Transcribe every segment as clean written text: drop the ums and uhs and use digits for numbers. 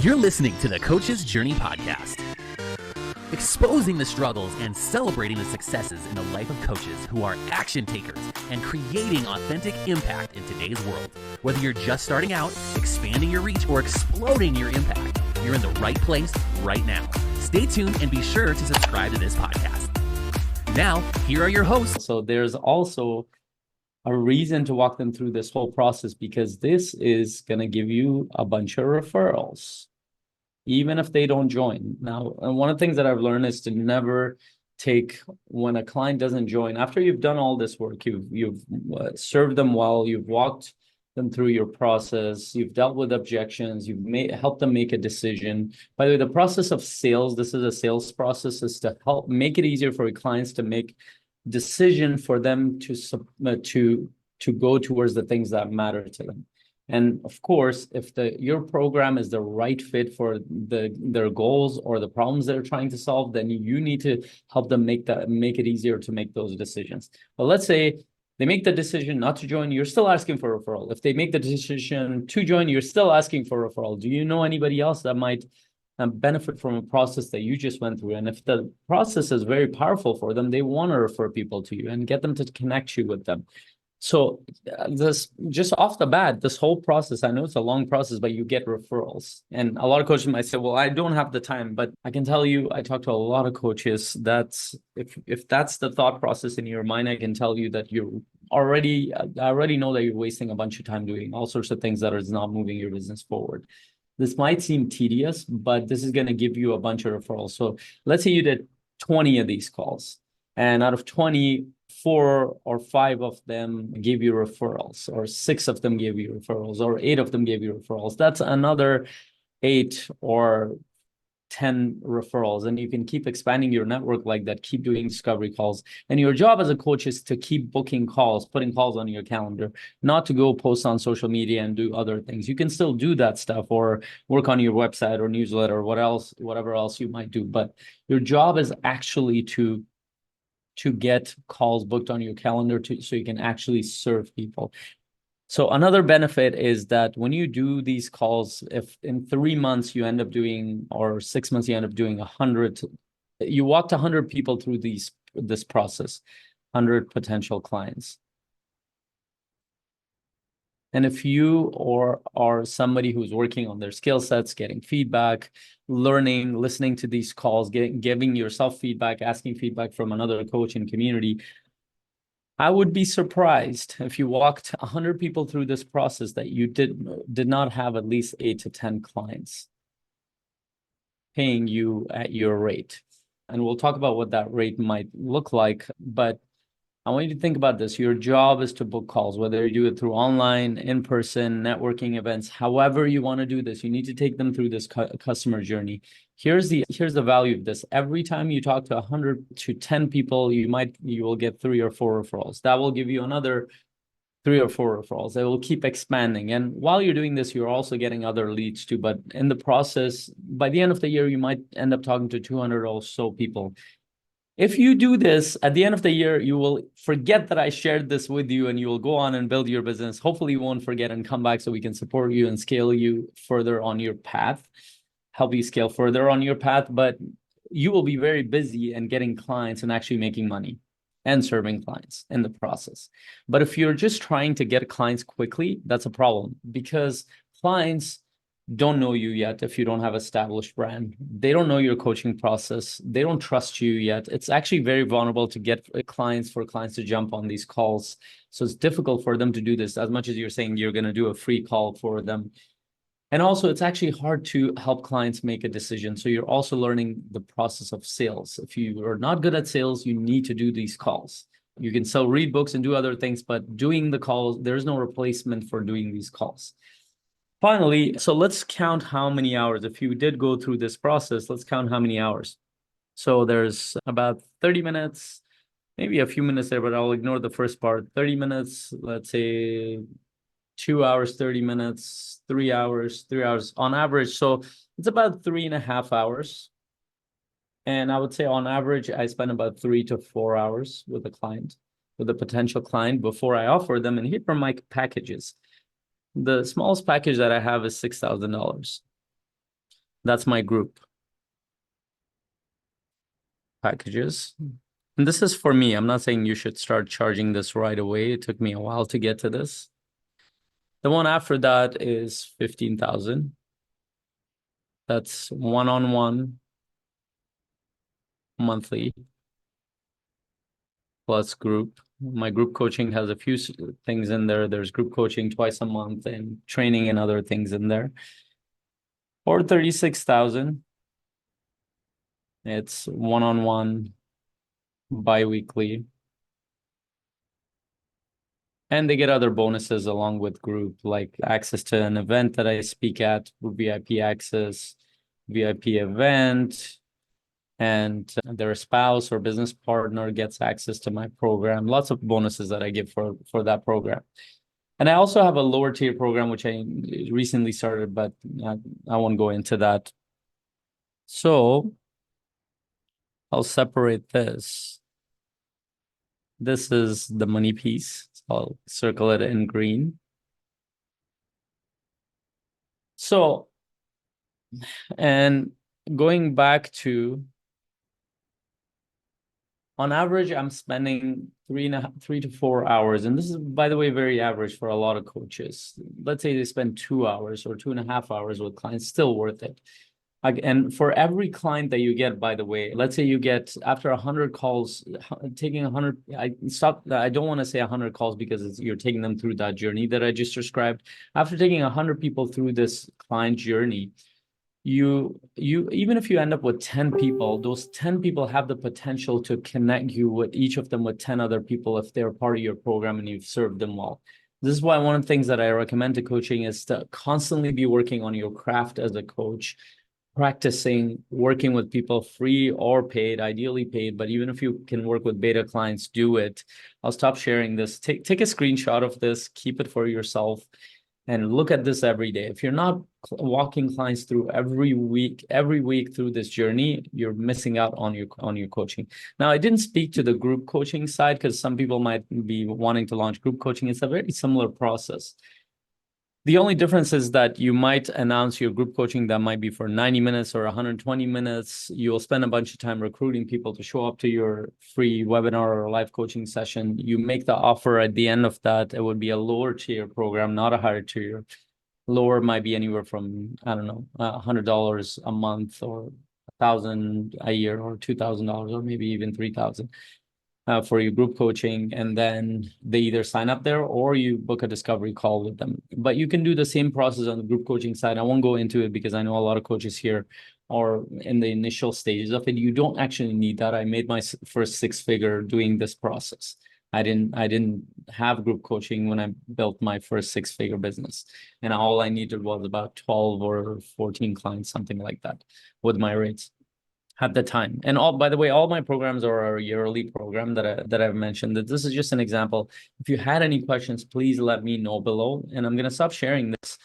You're listening to the Coach's Journey Podcast, exposing the struggles and celebrating the successes in the life of coaches who are action takers and creating authentic impact in today's world. Whether you're just starting out, expanding your reach, or exploding your impact, you're in the right place right now. Stay tuned and be sure to subscribe to this podcast. Now, here are your hosts. So there's also a reason to walk them through this whole process, because this is going to give you a bunch of referrals, even if they don't join. Now, and one of the things that I've learned is to never take, when a client doesn't join, after you've done all this work, you've served them well, you've walked them through your process, you've dealt with objections, you've helped them make a decision. By the way, the process of sales, this is a sales process, is to help make it easier for your clients to make decision for them to go towards the things that matter to them. And of course, if your program is the right fit for their goals or the problems they're trying to solve, then you need to help them make it easier to make those decisions. But let's say they make the decision not to join, you're still asking for a referral. If they make the decision to join, you're still asking for a referral. Do you know anybody else that might benefit from a process that you just went through? And if the process is very powerful for them, they want to refer people to you and get them to connect you with them. So this, just off the bat, this whole process, I know it's a long process, but you get referrals. And a lot of coaches might say, well, I don't have the time, but I can tell you, I talk to a lot of coaches, that's if that's the thought process in your mind, I can tell you that I already know that you're wasting a bunch of time doing all sorts of things that is not moving your business forward. This might seem tedious, but this is going to give you a bunch of referrals. So let's say you did 20 of these calls, and out of 20, 4 or 5 of them gave you referrals, or 6 of them gave you referrals, or 8 of them gave you referrals. That's another 8 or 10 referrals. And you can keep expanding your network like that, keep doing discovery calls. And your job as a coach is to keep booking calls, putting calls on your calendar, not to go post on social media and do other things. You can still do that stuff, or work on your website or newsletter or whatever else you might do. But your job is actually to get calls booked on your calendar so you can actually serve people. So another benefit is that when you do these calls, if in 3 months you end up doing, or 6 months you end up doing 100, you walked 100 people through this process, 100 potential clients. And if you are somebody who's working on their skill sets, getting feedback, learning, listening to these calls, giving yourself feedback, asking feedback from another coach in community, I would be surprised if you walked 100 people through this process that you did not have at least 8 to 10 clients paying you at your rate. And we'll talk about what that rate might look like, but I want you to think about this. Your job is to book calls, whether you do it through online, in-person, networking events, however you want to do this. You need to take them through this customer journey. Here's the value of this. Every time you talk to 100 to 10 people, you will get 3 or 4 referrals. That will give you another 3 or 4 referrals. They will keep expanding. And while you're doing this, you're also getting other leads too. But in the process, by the end of the year, you might end up talking to 200 or so people. If you do this, at the end of the year, you will forget that I shared this with you, and you will go on and build your business. Hopefully you won't forget and come back so we can support you and scale you further on your path, help you scale further on your path. But you will be very busy and getting clients and actually making money and serving clients in the process. But if you're just trying to get clients quickly, that's a problem, because clients don't know you yet. If you don't have established brand, they don't know your coaching process, they don't trust you yet. It's actually very vulnerable to get clients to jump on these calls. So it's difficult for them to do this, as much as you're saying you're going to do a free call for them. And also, it's actually hard to help clients make a decision. So you're also learning the process of sales. If you are not good at sales, you need to do these calls. You can still read books and do other things, but doing the calls, there's no replacement for doing these calls. Finally, so let's count how many hours. If you did go through this process, let's count how many hours. So there's about 30 minutes, maybe a few minutes there, but I'll ignore the first part. 30 minutes, let's say 2 hours, 30 minutes, 3 hours on average. So it's about 3.5 hours. And I would say on average, I spend about 3 to 4 hours with a potential client before I offer them. And here are my packages. The smallest package that I have is $6,000. That's my group packages. And this is for me. I'm not saying you should start charging this right away. It took me a while to get to this. The one after that is 15,000. That's one-on-one monthly plus group. My group coaching has a few things in there. There's group coaching twice a month and training and other things in there. Or 36,000. It's one-on-one bi-weekly. And they get other bonuses along with group, like access to an event that I speak at, VIP access, VIP event, and their spouse or business partner gets access to my program. Lots of bonuses that I give for that program. And I also have a lower tier program, which I recently started, but I won't go into that. So I'll separate this. This is the money piece. So I'll circle it in green. So, and going back to, on average, I'm spending 3 to 4 hours. And this is, by the way, very average for a lot of coaches. Let's say they spend 2 hours or 2.5 hours with clients, still worth it. And for every client that you get, by the way, let's say you get after 100 calls, taking 100, I don't want to say 100 calls because you're taking them through that journey that I just described. After taking 100 people through this client journey, you even if you end up with 10 people, those 10 people have the potential to connect you with each of them with 10 other people if they're part of your program and you've served them well. This is why one of the things that I recommend to coaching is to constantly be working on your craft as a coach, practicing working with people, free or paid, ideally paid, but even if you can work with beta clients, do it. I'll stop sharing this. Take a screenshot of this, keep it for yourself, and look at this every day. If you're not walking clients through every week through this journey, you're missing out on your coaching. Now, I didn't speak to the group coaching side because some people might be wanting to launch group coaching. It's a very similar process. The only difference is that you might announce your group coaching that might be for 90 minutes or 120 minutes. You'll spend a bunch of time recruiting people to show up to your free webinar or live coaching session. You make the offer at the end of that. It would be a lower tier program, not a higher tier. Lower might be anywhere from, I don't know, $100 a month or 1,000 a year or $2,000 or maybe even 3,000. For your group coaching, and then they either sign up there or you book a discovery call with them. But you can do the same process on the group coaching side. I won't go into it because I know a lot of coaches here are in the initial stages of it. You don't actually need that. I made my first 6-figure doing this process. I didn't have group coaching when I built my first 6-figure business, and all I needed was about 12 or 14 clients, something like that, with my rates at the time. And by the way, all my programs are a yearly program that I've mentioned. That this is just an example. If you had any questions, please let me know below, and I'm gonna stop sharing this.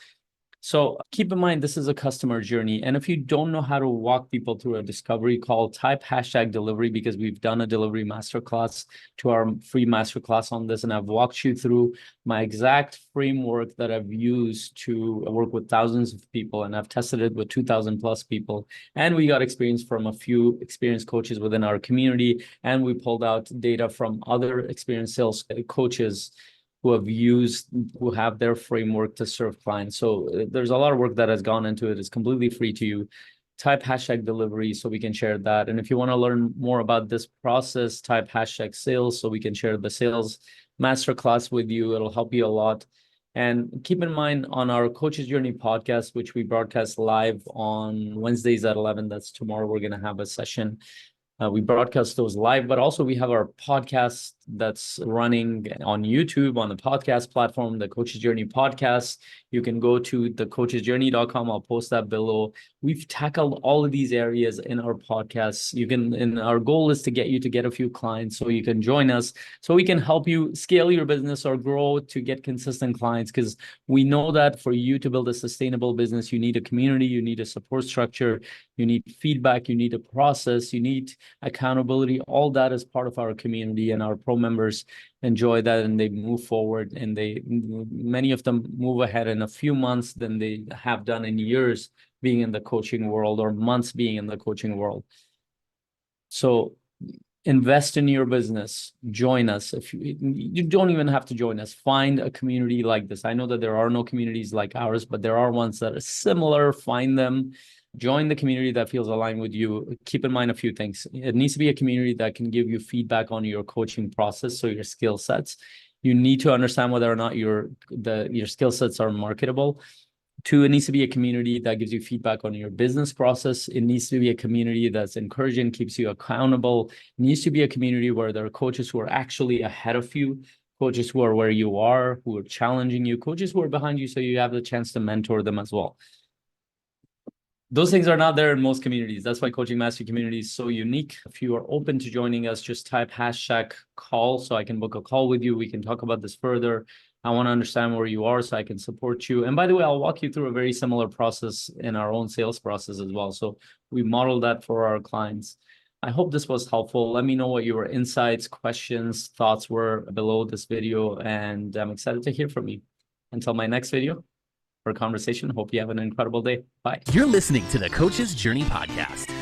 So keep in mind, this is a customer journey. And if you don't know how to walk people through a discovery call, type #delivery, because we've done a delivery masterclass to our free masterclass on this. And I've walked you through my exact framework that I've used to work with thousands of people. And I've tested it with 2,000 plus people. And we got experience from a few experienced coaches within our community. And we pulled out data from other experienced sales coaches who have their framework to serve clients. So there's a lot of work that has gone into it. It's completely free to you. Type #delivery so we can share that. And if you want to learn more about this process, type #sales so we can share the sales masterclass with you. It'll help you a lot. And keep in mind, on our Coaches Journey podcast, which we broadcast live on Wednesdays at 11, that's tomorrow, we're going to have a session. We broadcast those live, but also we have our podcast that's running on YouTube on the podcast platform, the Coaches Journey podcast. You can go to thecoachesjourney.com. I'll post that below. We've tackled all of these areas in our podcasts. And our goal is to get you to get a few clients so you can join us, so we can help you scale your business or grow to get consistent clients. Because we know that for you to build a sustainable business, you need a community, you need a support structure, you need feedback, you need a process, you need accountability. All that is part of our community, and our pro members enjoy that, and they move forward, and many of them move ahead in a few months than they have done in years being in the coaching world or months being in the coaching world. So invest in your business. Join us. If you don't even have to join us, find a community like this. I know that there are no communities like ours, but there are ones that are similar. Find them. Join the community that feels aligned with you. Keep in mind a few things. It needs to be a community that can give you feedback on your coaching process, so your skill sets. You need to understand whether or not your skill sets are marketable. 2, it needs to be a community that gives you feedback on your business process. It needs to be a community that's encouraging, keeps you accountable. It needs to be a community where there are coaches who are actually ahead of you, coaches who are where you are, who are challenging you, coaches who are behind you, so you have the chance to mentor them as well. Those things are not there in most communities. That's why Coaching Mastery Community is so unique. If you are open to joining us, just type #call so I can book a call with you. We can talk about this further. I want to understand where you are so I can support you. And by the way, I'll walk you through a very similar process in our own sales process as well. So we model that for our clients. I hope this was helpful. Let me know what your insights, questions, thoughts were below this video, and I'm excited to hear from you. Until my next video or conversation, hope you have an incredible day. Bye. You're listening to the Coach's Journey Podcast.